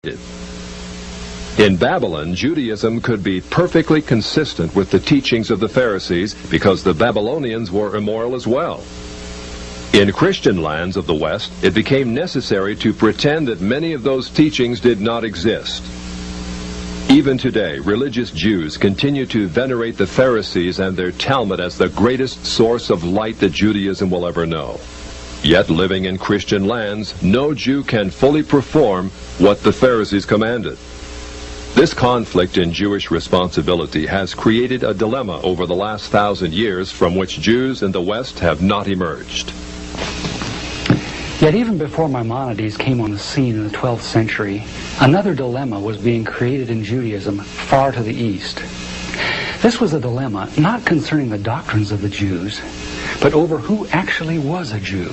In Babylon, Judaism could be perfectly consistent with the teachings of the Pharisees because the Babylonians were immoral as well. In Christian lands of the West, it became necessary to pretend that many of those teachings did not exist. Even today, religious Jews continue to venerate the Pharisees and their Talmud as the greatest source of light that Judaism will ever know. Yet, living in Christian lands, no Jew can fully perform what the Pharisees commanded. This conflict in Jewish responsibility has created a dilemma over the last 1,000 years from which Jews in the West have not emerged. Yet even before Maimonides came on the scene in the 12th century, another dilemma was being created in Judaism far to the east. This was a dilemma not concerning the doctrines of the Jews, but over who actually was a Jew.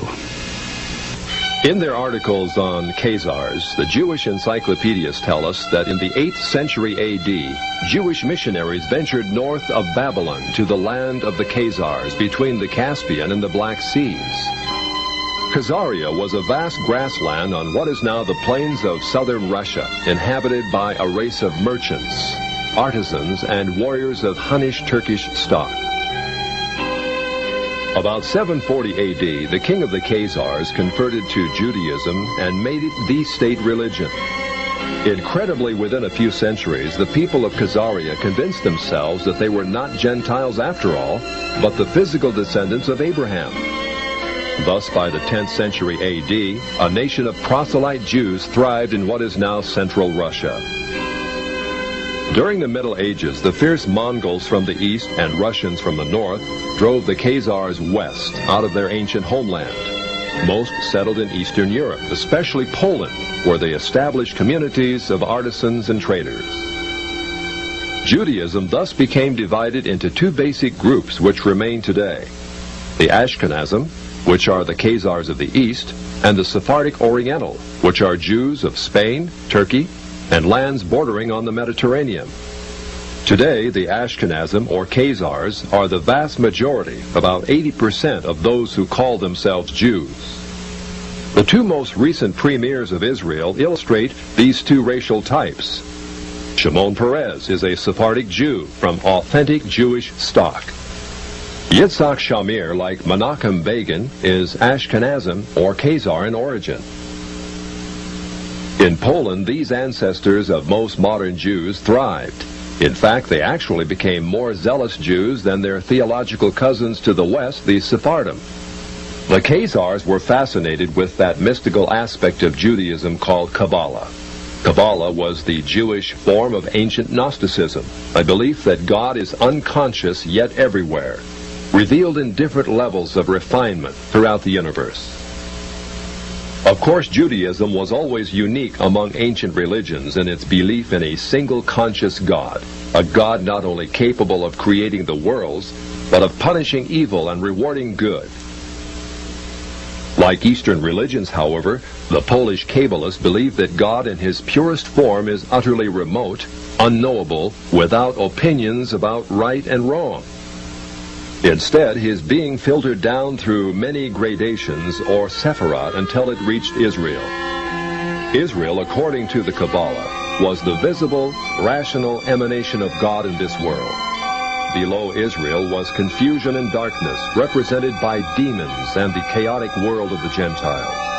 In their articles on Khazars, the Jewish encyclopedias tell us that in the 8th century A.D., Jewish missionaries ventured north of Babylon to the land of the Khazars between the Caspian and the Black Seas. Khazaria was a vast grassland on what is now the plains of southern Russia, inhabited by a race of merchants, artisans, and warriors of Hunnish Turkish stock. About 740 A.D., the king of the Khazars converted to Judaism and made it the state religion. Incredibly, within a few centuries, the people of Khazaria convinced themselves that they were not Gentiles after all, but the physical descendants of Abraham. Thus, by the 10th century A.D., a nation of proselyte Jews thrived in what is now central Russia. During the Middle Ages, the fierce Mongols from the east and Russians from the north drove the Khazars west out of their ancient homeland. Most settled in Eastern Europe, especially Poland, where they established communities of artisans and traders. Judaism thus became divided into two basic groups which remain today: the Ashkenazim, which are the Khazars of the east, and the Sephardic Oriental, which are Jews of Spain, Turkey, and lands bordering on the Mediterranean. Today, the Ashkenazim, or Khazars, are the vast majority, about 80% of those who call themselves Jews. The two most recent premiers of Israel illustrate these two racial types. Shimon Peres is a Sephardic Jew from authentic Jewish stock. Yitzhak Shamir, like Menachem Begin, is Ashkenazim, or Khazar in origin. In Poland, these ancestors of most modern Jews thrived. In fact, they actually became more zealous Jews than their theological cousins to the west, the Sephardim. The Khazars were fascinated with that mystical aspect of Judaism called Kabbalah. Kabbalah was the Jewish form of ancient Gnosticism, a belief that God is unconscious yet everywhere, revealed in different levels of refinement throughout the universe. Of course, Judaism was always unique among ancient religions in its belief in a single conscious God, a God not only capable of creating the worlds, but of punishing evil and rewarding good. Like Eastern religions, however, the Polish Kabbalists believe that God in his purest form is utterly remote, unknowable, without opinions about right and wrong. Instead, his being filtered down through many gradations, or sephirot, until it reached Israel. Israel, according to the Kabbalah, was the visible, rational emanation of God in this world. Below Israel was confusion and darkness, represented by demons and the chaotic world of the Gentiles.